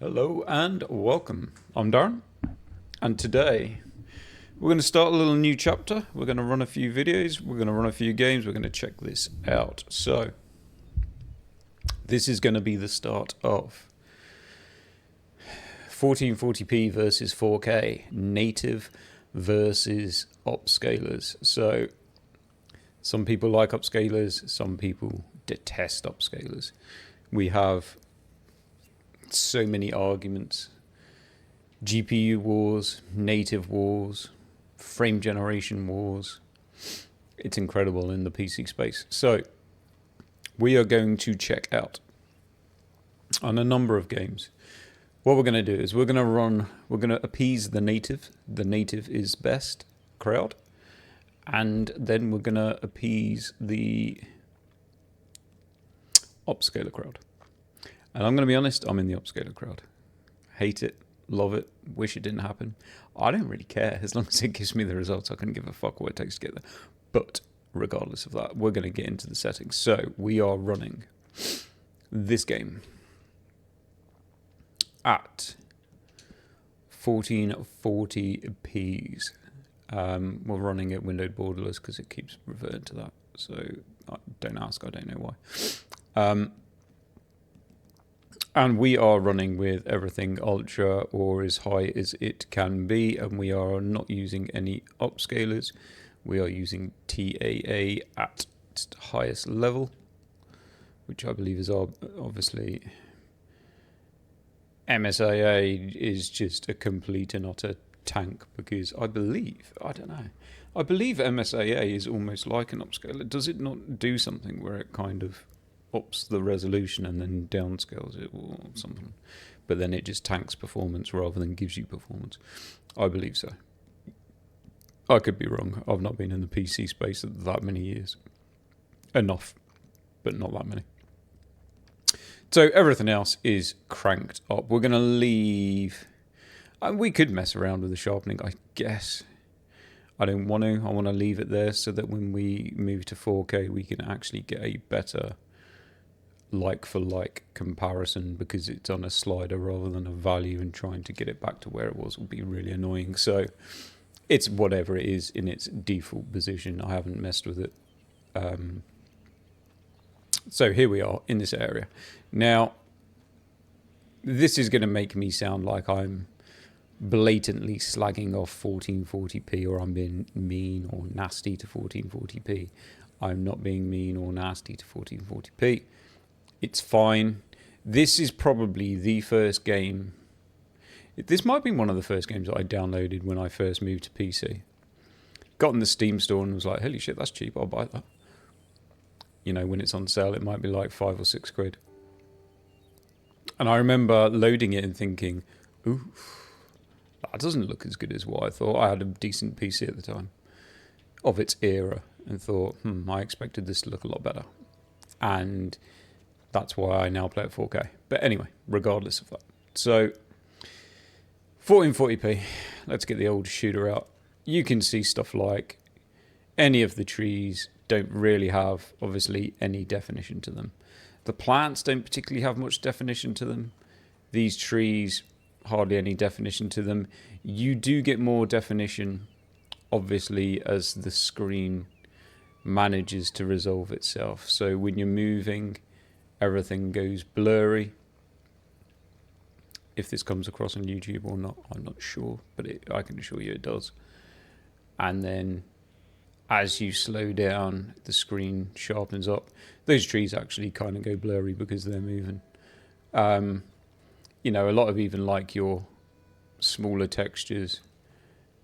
Hello and welcome. I'm Darren, and today we're going to start a little new chapter. We're going to run a few videos, we're going to run a few games, we're going to check this out. So, this is going to be the start of 1440p versus 4K, native versus upscalers. So, some people like upscalers, some people detest upscalers. We have so many arguments: GPU wars, native wars, frame generation wars. It's incredible in the PC space. So we are going to check out on a number of games. What we're going to do is we're going to appease the native is best crowd, and then we're going to appease the upscaler crowd. And I'm going to be honest, I'm in the upscaler crowd. Hate it, love it, wish it didn't happen. I don't really care. As long as it gives me the results, I couldn't give a fuck what it takes to get there. But regardless of that, we're going to get into the settings. So we are running this game at 1440p's. We're running it windowed borderless because it keeps reverting to that. So don't ask, I don't know why. And we are running with everything ultra or as high as it can be, and we are not using any upscalers. We are using TAA at its highest level, which I believe is obviously MSAA is just a complete and utter tank, because I believe MSAA is almost like an upscaler. Does it not do something where it kind of ups the resolution and then downscales it or something, but then it just tanks performance rather than gives you performance? I believe so. I could be wrong. I've not been in the PC space that many years. Enough, but not that many. So everything else is cranked up. We're going to leave... we could mess around with the sharpening, I guess. I don't want to. I want to leave it there so that when we move to 4K, we can actually get a better like-for-like comparison, because it's on a slider rather than a value, and trying to get it back to where it was will be really annoying. So it's whatever it is in its default position. I haven't messed with it. So here we are in this area. Now, this is going to make me sound like I'm blatantly slagging off 1440p, or I'm being mean or nasty to 1440p. I'm not being mean or nasty to 1440p. It's fine. This is probably the first game. This might be one of the first games that I downloaded when I first moved to PC. Got in the Steam store and was like, holy shit, that's cheap, I'll buy that. You know, when it's on sale, it might be like £5 or £6. And I remember loading it and thinking, ooh, that doesn't look as good as what I thought. I had a decent PC at the time of its era and thought, I expected this to look a lot better. And that's why I now play at 4K. But anyway, regardless of that. So, 1440p. Let's get the old shooter out. You can see stuff like any of the trees don't really have, obviously, any definition to them. The plants don't particularly have much definition to them. These trees, hardly any definition to them. You do get more definition, obviously, as the screen manages to resolve itself. So when you're moving, everything goes blurry. If this comes across on YouTube or not, I'm not sure, but I can assure you it does. And then as you slow down, the screen sharpens up. Those trees actually kind of go blurry because they're moving. You know, a lot of even like your smaller textures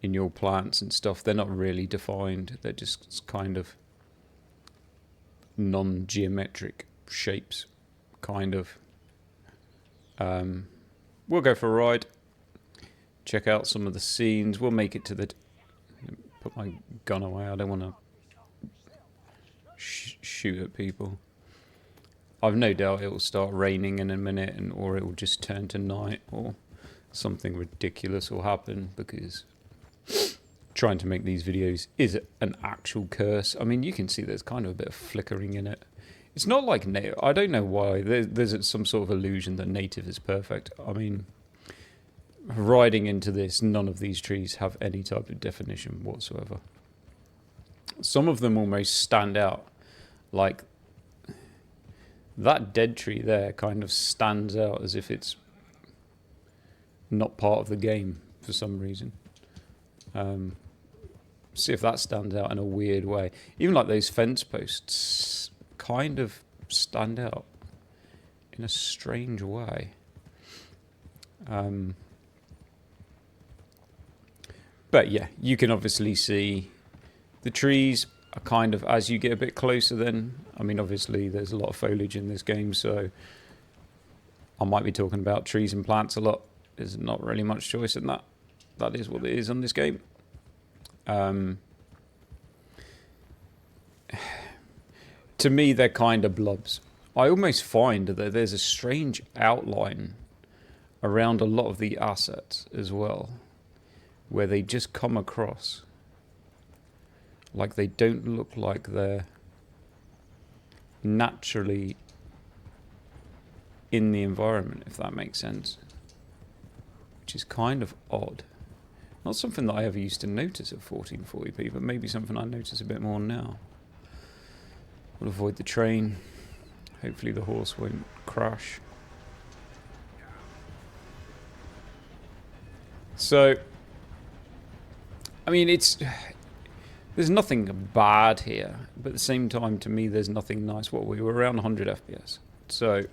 in your plants and stuff, they're not really defined. They're just kind of non-geometric shapes, kind of. We'll go for a ride, check out some of the scenes. We'll make it to the... Put my gun away. I don't want to shoot at people. I've no doubt it will start raining in a minute, or it will just turn to night, or something ridiculous will happen, because trying to make these videos is an actual curse. I mean, you can see there's kind of a bit of flickering in it. It's not like native. I don't know why. There's some sort of illusion that native is perfect. I mean, riding into this, none of these trees have any type of definition whatsoever. Some of them almost stand out. Like, that dead tree there kind of stands out as if it's not part of the game for some reason. See if that stands out in a weird way. Even like those fence posts kind of stand out in a strange way. But yeah, you can obviously see the trees are kind of, as you get a bit closer then, I mean obviously there's a lot of foliage in this game, so I might be talking about trees and plants a lot. There's not really much choice in that. That is what it is on this game. To me, they're kind of blobs. I almost find that there's a strange outline around a lot of the assets as well, where they just come across like they don't look like they're naturally in the environment, if that makes sense. Which is kind of odd. Not something that I ever used to notice at 1440p, but maybe something I notice a bit more now. We'll avoid the train. Hopefully the horse won't crash. So, I mean, there's nothing bad here, but at the same time, to me, there's nothing nice. Well, we were around 100 FPS. So,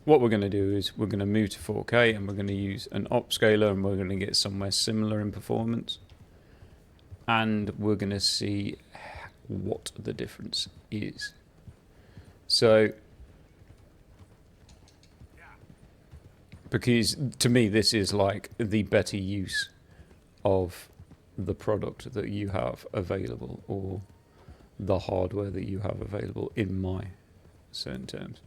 what we're going to do is we're going to move to 4K and we're going to use an upscaler and we're going to get somewhere similar in performance. And we're going to see what the difference is. So, because to me this is like the better use of the product that you have available, or the hardware that you have available in my certain terms.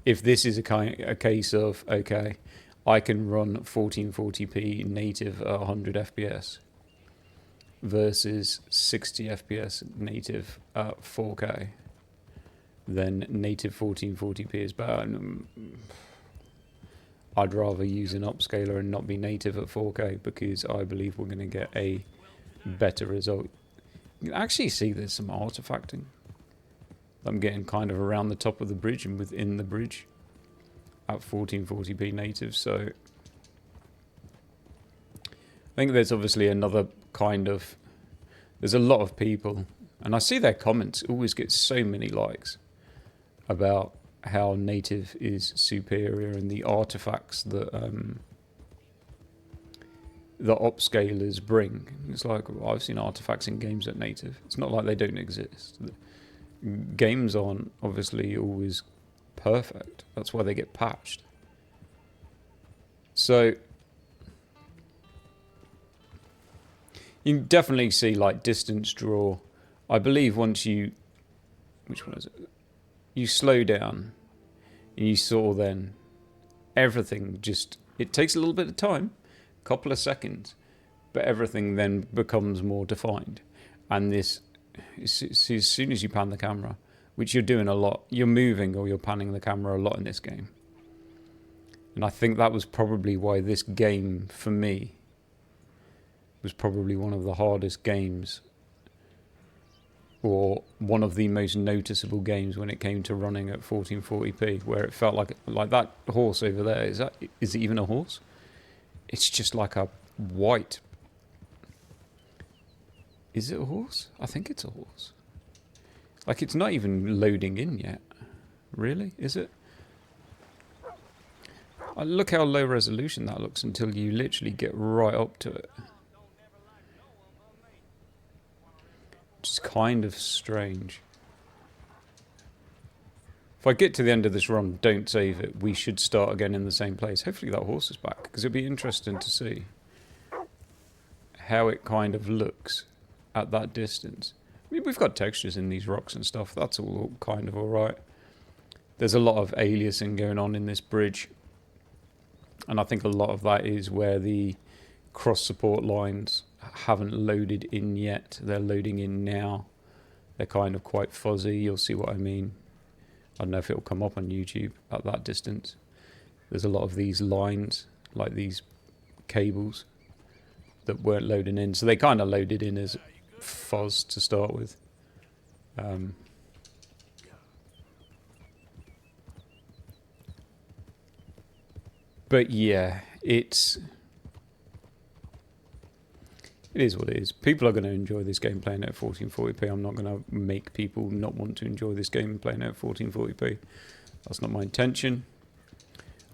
If this is a case of, okay, I can run 1440p native at 100 FPS versus 60 FPS native at 4K, then native 1440p is better. I'd rather use an upscaler and not be native at 4K because I believe we're going to get a better result. You can actually see there's some artifacting. I'm getting kind of around the top of the bridge and within the bridge at 1440p native, so I think there's obviously another kind of, there's a lot of people, and I see their comments always get so many likes about how native is superior and the artifacts that the upscalers bring. It's like, well, I've seen artifacts in games at native. It's not like they don't exist. Games aren't obviously always perfect. That's why they get patched. So you definitely see like distance draw. I believe once you, which one is it? You slow down and you saw then everything just, it takes a little bit of time, a couple of seconds, but everything then becomes more defined. And this, as soon as you pan the camera, which you're doing a lot, you're moving or you're panning the camera a lot in this game. And I think that was probably why this game, for me, was probably one of the hardest games, or one of the most noticeable games when it came to running at 1440p, where it felt like that horse over there. Is it even a horse? It's just like a white. Is it a horse? I think it's a horse. Like, it's not even loading in yet. Really? Is it? Look how low resolution that looks until you literally get right up to it. Which is kind of strange. If I get to the end of this run, don't save it. We should start again in the same place. Hopefully that horse is back, because it'd be interesting to see how it kind of looks at that distance. I mean, we've got textures in these rocks and stuff. That's all kind of alright. There's a lot of aliasing going on in this bridge. And I think a lot of that is where the cross support lines haven't loaded in yet. They're loading in now. They're kind of quite fuzzy. You'll see what I mean. I don't know if it'll come up on YouTube at that distance. There's a lot of these lines, like these cables, that weren't loading in. So they kind of loaded in as fuzz to start with. But yeah, it is what it is. People are going to enjoy this game playing at 1440p. I'm not going to make people not want to enjoy this game playing at 1440p. That's not my intention.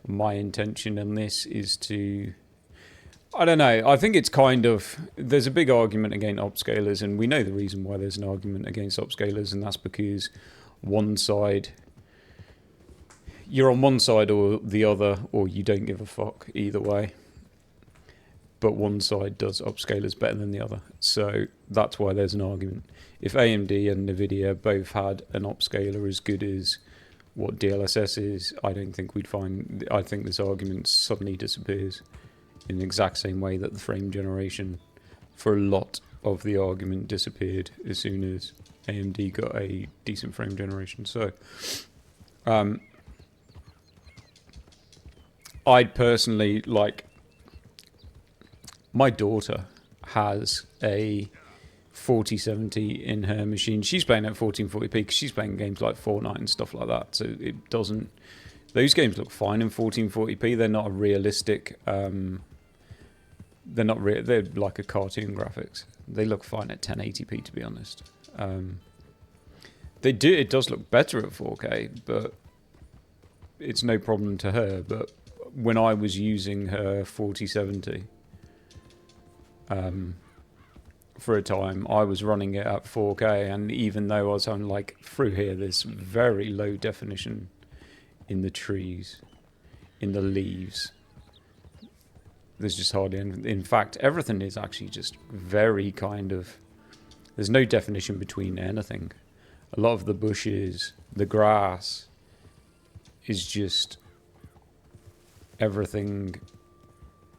My intention in this is to... I don't know. I think it's kind of... There's a big argument against upscalers, and we know the reason why there's an argument against upscalers, and that's because one side... You're on one side or the other, or you don't give a fuck either way. But one side does upscalers better than the other. So that's why there's an argument. If AMD and NVIDIA both had an upscaler as good as what DLSS is, I don't think we'd find... I think this argument suddenly disappears in the exact same way that the frame generation for a lot of the argument disappeared as soon as AMD got a decent frame generation. So I'd personally like... My daughter has a 4070 in her machine. She's playing at 1440p because she's playing games like Fortnite and stuff like that. So it doesn't... Those games look fine in 1440p. They're not a realistic... they're not they're like a cartoon graphics. They look fine at 1080p, to be honest. It does look better at 4K, but it's no problem to her. But when I was using her 4070... for a time, I was running it at 4K, and even though I was on, like, through here, there's very low definition in the trees, in the leaves. There's just hardly anything. In fact, everything is actually just very kind of... There's no definition between anything. A lot of the bushes, the grass, is just... Everything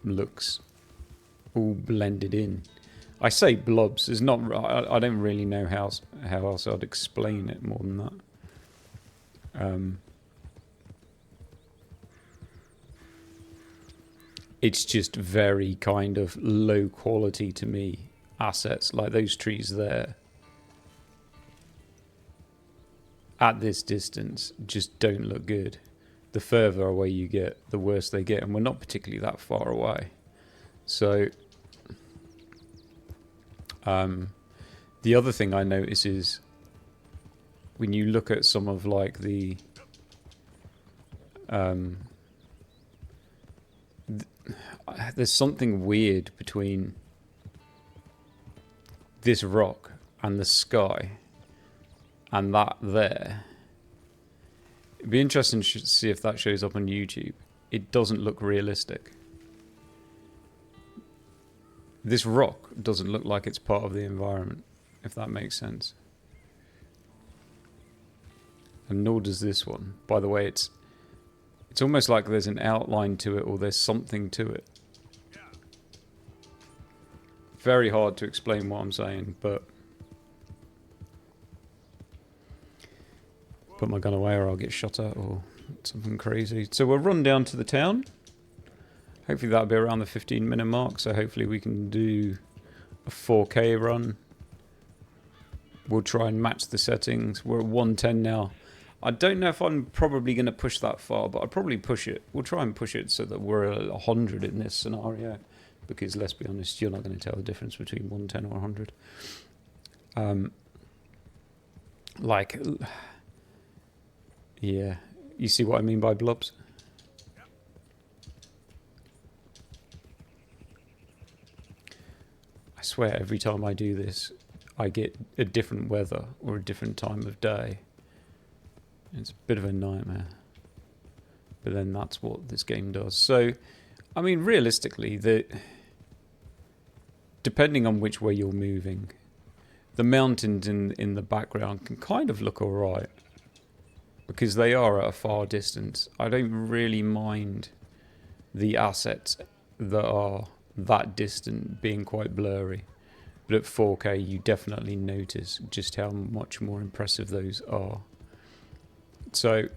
looks all blended in. I say blobs. There's not... I don't really know how else I'd explain it more than that. It's just very kind of low quality to me assets, like those trees there. At this distance, just don't look good. The further away you get, the worse they get, and we're not particularly that far away. So... the other thing I notice is when you look at some of like the there's something weird between this rock and the sky and that there. It'd be interesting to see if that shows up on YouTube. It doesn't look realistic. This rock doesn't look like it's part of the environment, if that makes sense. And nor does this one. By the way, it's almost like there's an outline to it, or there's something to it. Very hard to explain what I'm saying, but... Put my gun away or I'll get shot at, or something crazy. So we'll run down to the town. Hopefully that'll be around the 15-minute mark, so hopefully we can do a 4K run. We'll try and match the settings. We're at 110 now. I don't know if I'm probably going to push that far, but I'll probably push it. We'll try and push it so that we're at 100 in this scenario. Because let's be honest, you're not going to tell the difference between 110 or 100. Like, yeah, you see what I mean by blobs? I swear every time I do this, I get a different weather or a different time of day. It's a bit of a nightmare. But then that's what this game does. So, I mean, realistically, depending on which way you're moving, the mountains in the background can kind of look alright. Because they are at a far distance. I don't really mind the assets that are that distant being quite blurry. But at 4K, you definitely notice just how much more impressive those are. So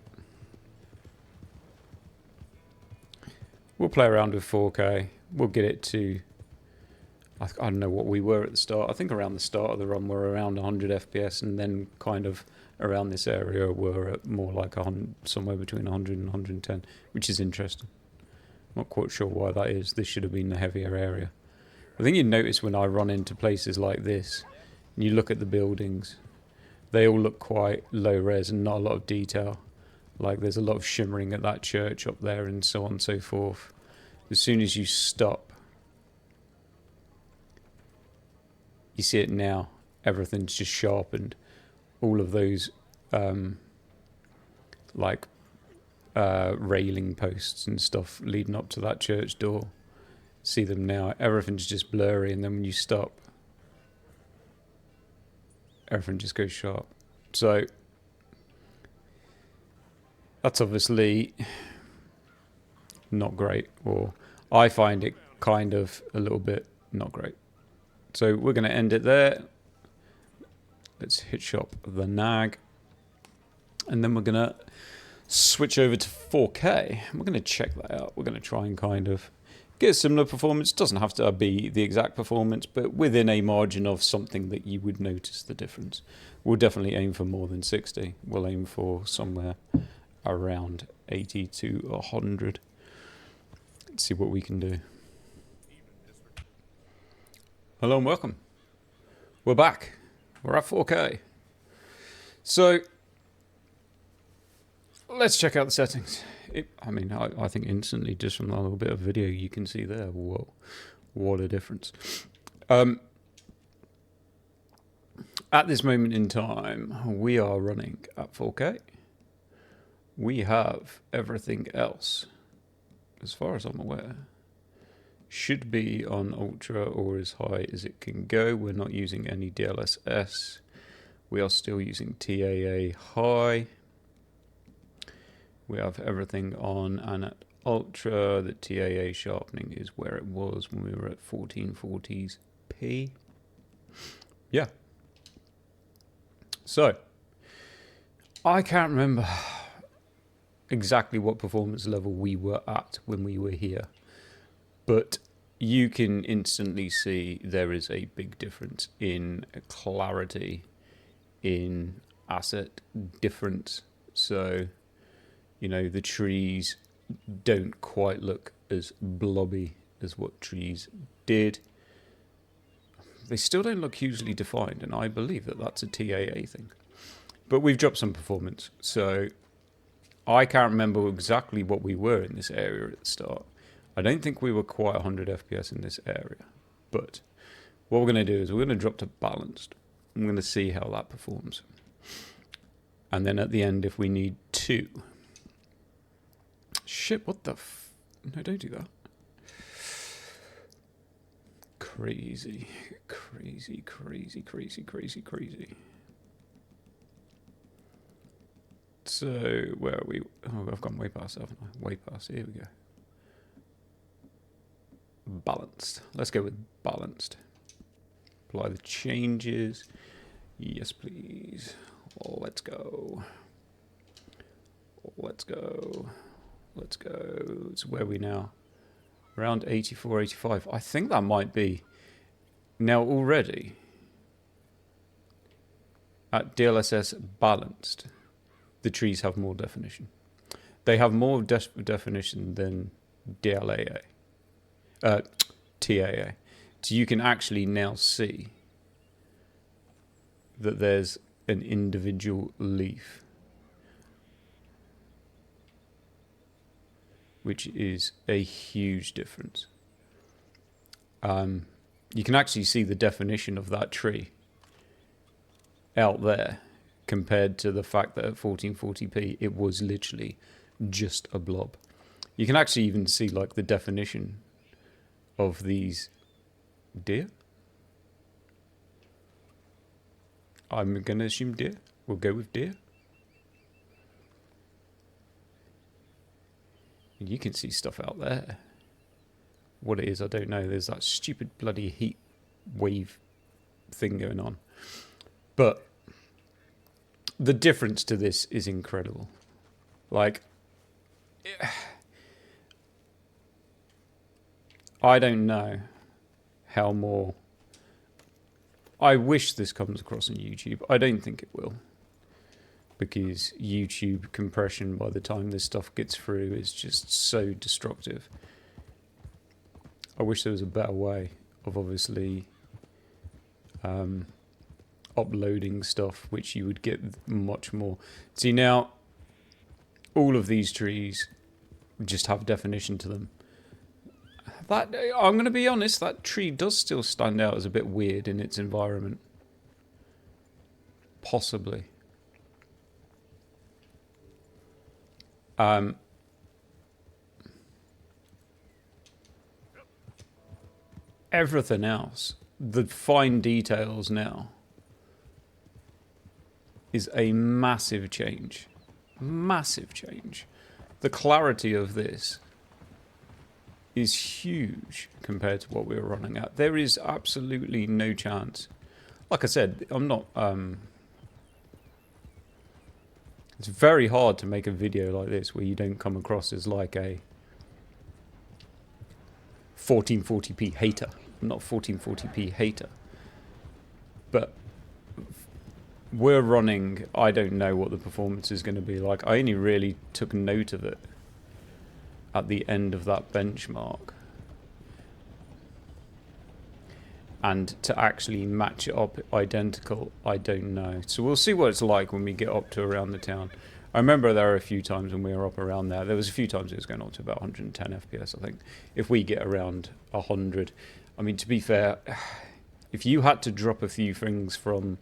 we'll play around with 4K. We'll get it to, I don't know what we were at the start. I think around the start of the run we're around 100 FPS, and then kind of around this area we're at more like somewhere between 100 and 110, which is interesting. Not quite sure why that is. This should have been the heavier area. I think you notice when I run into places like this, and you look at the buildings, they all look quite low res and not a lot of detail. Like there's a lot of shimmering at that church up there and so on and so forth. As soon as you stop, you see it now. Everything's just sharpened. All of those railing posts and stuff leading up to that church door. See them now. Everything's just blurry, and then when you stop, everything just goes sharp. So that's obviously not great, or I find it kind of a little bit not great. So we're going to end it there. Let's hit shop the nag, and then we're going to switch over to 4K. We're going to check that out. We're going to try and kind of get a similar performance. It doesn't have to be the exact performance, but within a margin of something that you would notice the difference. We'll definitely aim for more than 60. We'll aim for somewhere around 80 to 100. Let's see what we can do. Hello and welcome. We're back. We're at 4K. So let's check out the settings. I think instantly, just from that little bit of video you can see there, whoa, what a difference. At this moment in time, we are running at 4K. We have everything else, as far as I'm aware, should be on ultra or as high as it can go. We're not using any DLSS. We are still using TAA high. We have everything on, and at ultra, the TAA sharpening is where it was when we were at 1440s P. Yeah. So, I can't remember exactly what performance level we were at when we were here, but you can instantly see there is a big difference in clarity, in asset difference. So, you know, the trees don't quite look as blobby as what trees did. They still don't look hugely defined, and I believe that that's a TAA thing. But we've dropped some performance, so I can't remember exactly what we were in this area at the start. I don't think we were quite 100 FPS in this area, but what we're going to do is we're going to drop to balanced. I'm going to see how that performs. And then at the end, if we need to... Shit, what the No, don't do that. Crazy, crazy, crazy, crazy, crazy, crazy. So, where are we? Oh, I've gone way past, haven't I? Way past. Here we go. Balanced. Let's go with balanced. Apply the changes. Yes, please. Let's go. Let's go. Let's go. So where are we now? Around 84, 85. I think that might be. Now already, at DLSS balanced, the trees have more definition. They have more definition than TAA. So you can actually now see that there's an individual leaf, which is a huge difference. You can actually see the definition of that tree out there compared to the fact that at 1440p it was literally just a blob. You can actually even see like the definition of these deer. I'm going to assume deer. We'll go with deer. You can see stuff out there. What it is, I don't know. There's that stupid bloody heat wave thing going on. But the difference to this is incredible. Like, I don't know how more... I wish this comes across on YouTube. I don't think it will. Because YouTube compression, by the time this stuff gets through, is just so destructive. I wish there was a better way of obviously uploading stuff, which you would get much more. See, now, all of these trees just have definition to them. That, I'm going to be honest, that tree does still stand out as a bit weird in its environment. Possibly. Everything else, the fine details now, is a massive change. Massive change. The clarity of this is huge compared to what we were running at. There is absolutely no chance. Like I said, I'm not... it's very hard to make a video like this where you don't come across as like a 1440p hater. I'm not a 1440p hater. But we're running... I don't know what the performance is going to be like. I only really took note of it at the end of that benchmark. And to actually match it up identical, I don't know. So we'll see what it's like when we get up to around the town. I remember there were a few times when we were up around there. There was a few times it was going up to about 110 FPS, I think. If we get around 100... I mean, to be fair, if you had to drop a few things from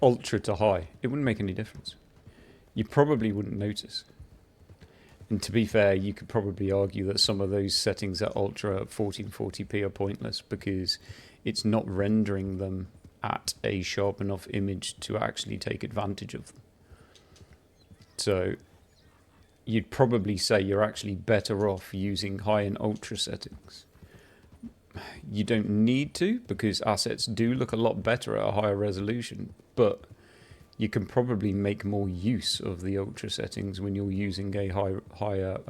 ultra to high, it wouldn't make any difference. You probably wouldn't notice. And to be fair, you could probably argue that some of those settings at ultra at 1440p are pointless because it's not rendering them at a sharp enough image to actually take advantage of them. So you'd probably say you're actually better off using high and ultra settings. You don't need to, because assets do look a lot better at a higher resolution, but you can probably make more use of the ultra settings when you're using a higher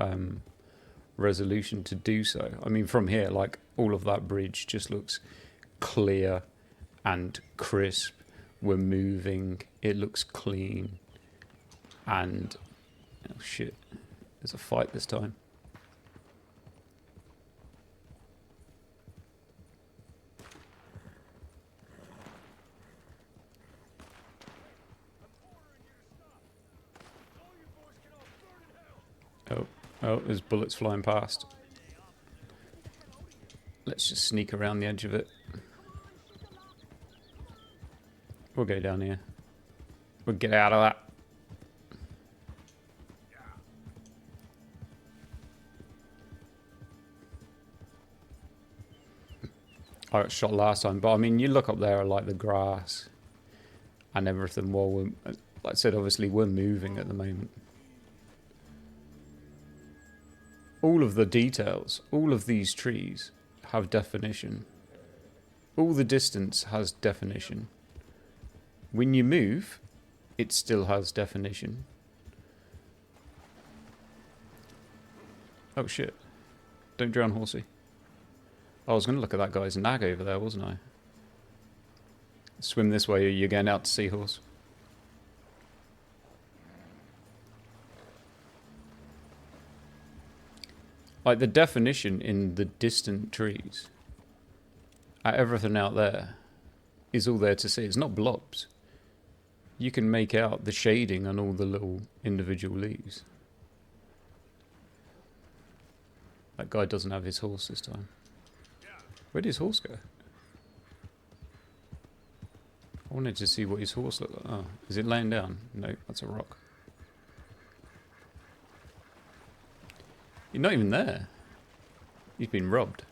resolution to do so. I mean, from here, like, all of that bridge just looks clear and crisp. We're moving, it looks clean, and oh shit, there's a fight this time. Oh, there's bullets flying past. Let's just sneak around the edge of it. We'll go down here. We'll get out of that. I got shot last time, but I mean, you look up there at like the grass and everything while we're, like I said, obviously we're moving at the moment. All of the details, all of these trees have definition. All the distance has definition. When you move, it still has definition. Oh shit. Don't drown, horsey. I was going to look at that guy's nag over there, wasn't I? Swim this way or you're going out to seahorse. Like, the definition in the distant trees, everything out there, is all there to see. It's not blobs. You can make out the shading on all the little individual leaves. That guy doesn't have his horse this time. Where did his horse go? I wanted to see what his horse looked like. Oh, is it laying down? No, that's a rock. You're not even there. He's been robbed.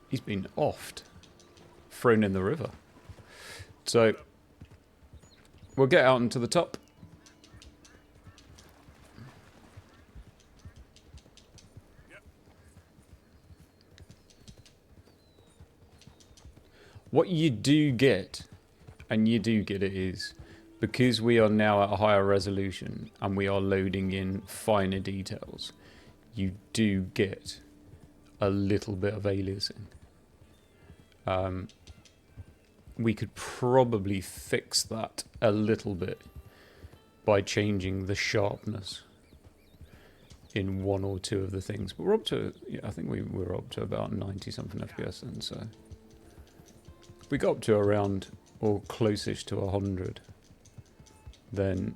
He's been offed. Thrown in the river. So, we'll get out into the top. What you do get, and you do get it, is because we are now at a higher resolution and we are loading in finer details, you do get a little bit of aliasing. We could probably fix that a little bit by changing the sharpness in one or two of the things. But we're up to, yeah, I think we're up to about 90 something FPS then, so if we got up to around or close-ish to 100, then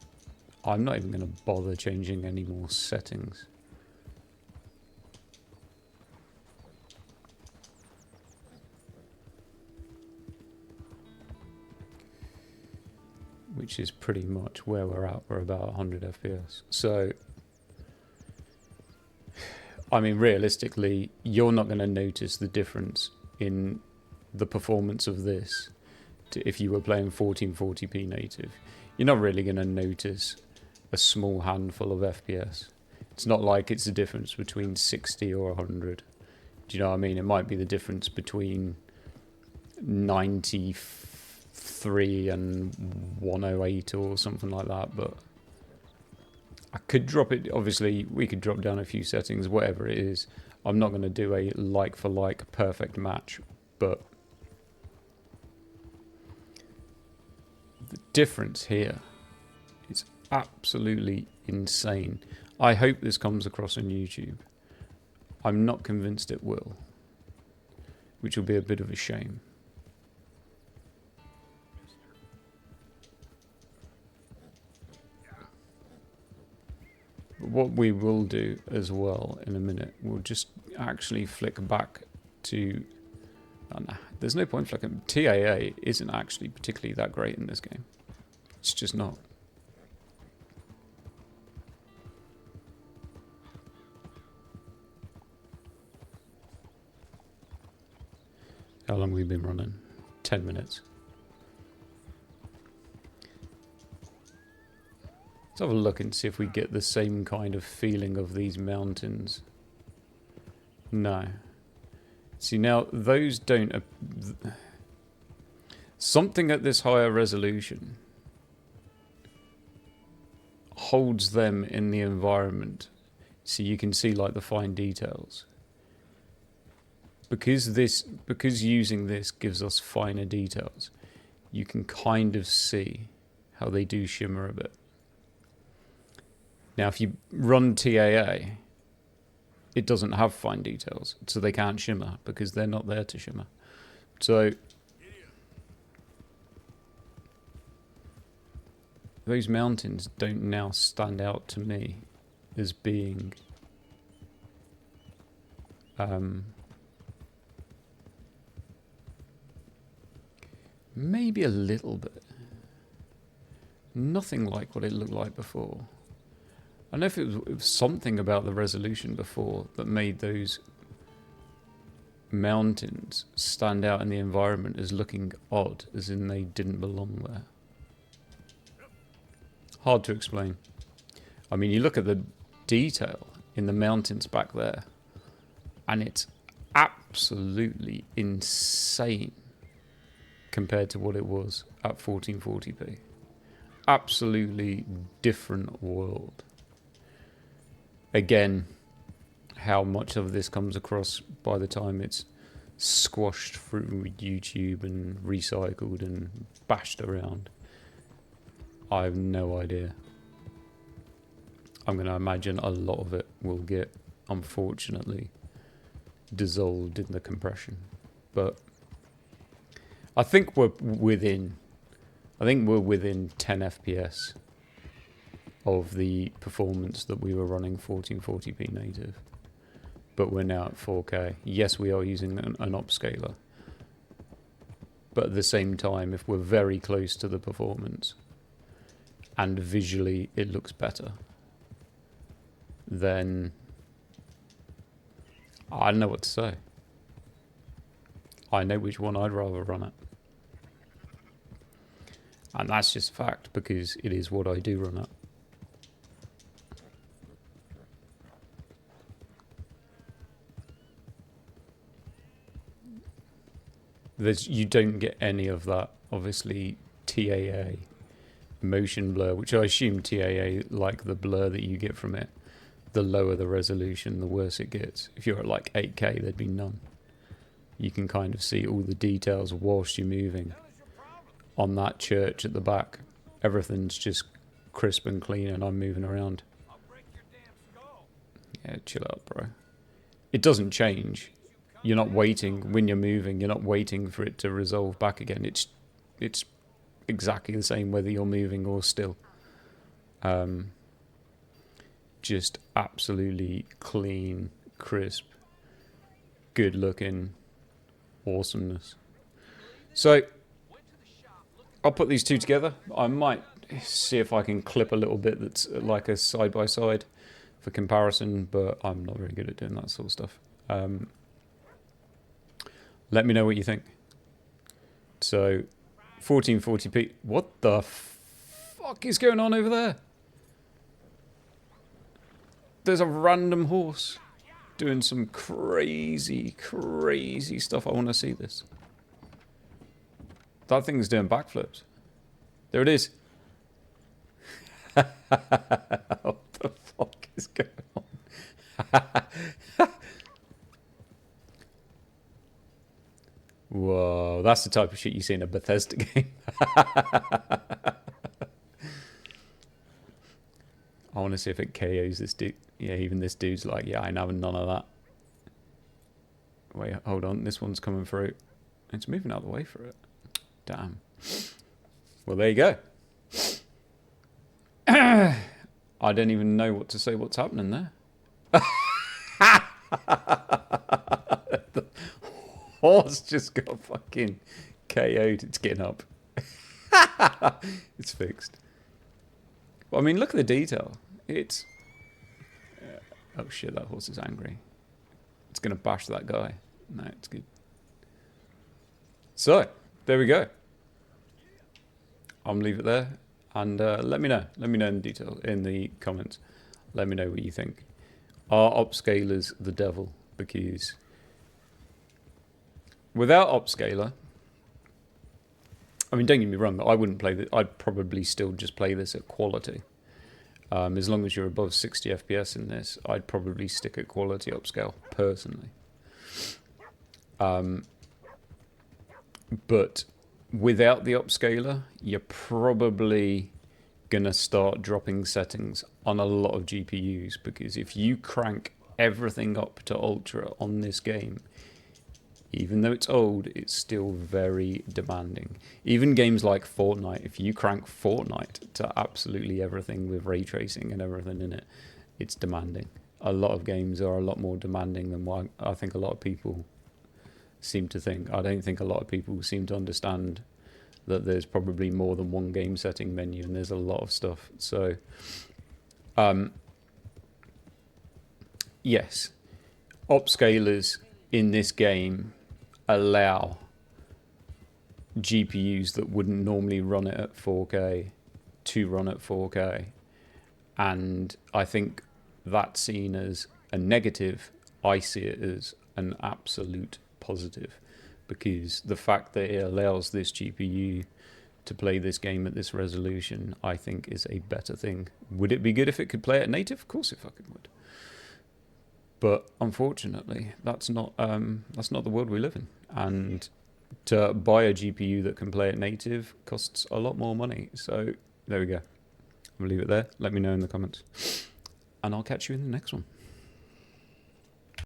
I'm not even going to bother changing any more settings. Which is pretty much where we're at. We're about 100 FPS. So, I mean, realistically, you're not going to notice the difference in the performance of this if you were playing 1440p native. You're not really going to notice a small handful of FPS. It's not like it's the difference between 60 or 100. Do you know what I mean? It might be the difference between 93 and 108 or something like that, but I could drop it. Obviously, we could drop down a few settings, whatever it is. I'm not going to do a like-for-like perfect match, but the difference here is absolutely insane. I hope this comes across on YouTube. I'm not convinced it will, which will be a bit of a shame. But what we will do as well in a minute, we'll just actually flick back to... Oh, nah, there's no point flicking. TAA isn't actually particularly that great in this game. It's just not. How long have we been running? 10 minutes. Let's have a look and see if we get the same kind of feeling of these mountains. No. See, now, those don't... something at this higher resolution holds them in the environment. So you can see, like, the fine details. Because using this gives us finer details, you can kind of see how they do shimmer a bit. Now, if you run TAA, it doesn't have fine details, so they can't shimmer because they're not there to shimmer. So those mountains don't now stand out to me as being maybe a little bit. Nothing like what it looked like before. I don't know if it was something about the resolution before that made those mountains stand out in the environment as looking odd, as in they didn't belong there. Hard to explain. I mean, you look at the detail in the mountains back there, and it's absolutely insane compared to what it was at 1440p. Absolutely different world. Again, how much of this comes across by the time it's squashed through YouTube and recycled and bashed around, I have no idea. I'm going to imagine a lot of it will get, unfortunately, dissolved in the compression. But I think we're within 10 FPS of the performance that we were running 1440p native. But we're now at 4K. Yes, we are using an upscaler. But at the same time, if we're very close to the performance and visually it looks better, then I don't know what to say. I know which one I'd rather run at. And that's just a fact, because it is what I do run at. You don't get any of that, obviously, TAA motion blur, which I assume TAA, like the blur that you get from it, the lower the resolution, the worse it gets. If you're at like 8K, there'd be none. You can kind of see all the details whilst you're moving. On that church at the back, everything's just crisp and clean, and I'm moving around. Yeah, chill out, bro. It doesn't change. You're not waiting when you're moving. You're not waiting for it to resolve back again. It's exactly the same whether you're moving or still. Just absolutely clean, crisp, good looking awesomeness. So I'll put these two together. I might see if I can clip a little bit that's like a side by side for comparison, but I'm not very good at doing that sort of stuff. Let me know what you think. So 1440p. What the fuck is going on over there? There's a random horse doing some crazy, crazy stuff. I want to see this. That thing's doing backflips. There it is. What the fuck is going on? Whoa, that's the type of shit you see in a Bethesda game. I want to see if it KOs this dude. Yeah, even this dude's like, yeah, I ain't having none of that. Wait, hold on. This one's coming through. It's moving out of the way for it. Damn. Well, there you go. I don't even know what to say what's happening there. The horse just got fucking KO'd. It's getting up. It's fixed. Well, I mean, look at the detail. It's... oh shit, that horse is angry. It's going to bash that guy. No, it's good. So, there we go. I'll leave it there. And let me know. Let me know in detail in the comments. Let me know what you think. Are upscalers the devil? Because without upscaler, I mean, don't get me wrong, I wouldn't play this. I'd probably still just play this at quality. As long as you're above 60 FPS in this, I'd probably stick at quality upscale, personally. But without the upscaler, you're probably going to start dropping settings on a lot of GPUs, because if you crank everything up to ultra on this game, even though it's old, it's still very demanding. Even games like Fortnite, if you crank Fortnite to absolutely everything with ray tracing and everything in it, it's demanding. A lot of games are a lot more demanding than what I think a lot of people seem to think. I don't think a lot of people seem to understand that there's probably more than one game setting menu, and there's a lot of stuff. So, yes, upscalers in this game allow GPUs that wouldn't normally run it at 4K to run at 4K. And I think that's seen as a negative. I see it as an absolute positive, because the fact that it allows this GPU to play this game at this resolution, I think, is a better thing. Would it be good if it could play it native? Of course it fucking would. But unfortunately, that's not the world we live in. And to buy a GPU that can play it native costs a lot more money. So there we go. I'm gonna leave it there. Let me know in the comments, and I'll catch you in the next one.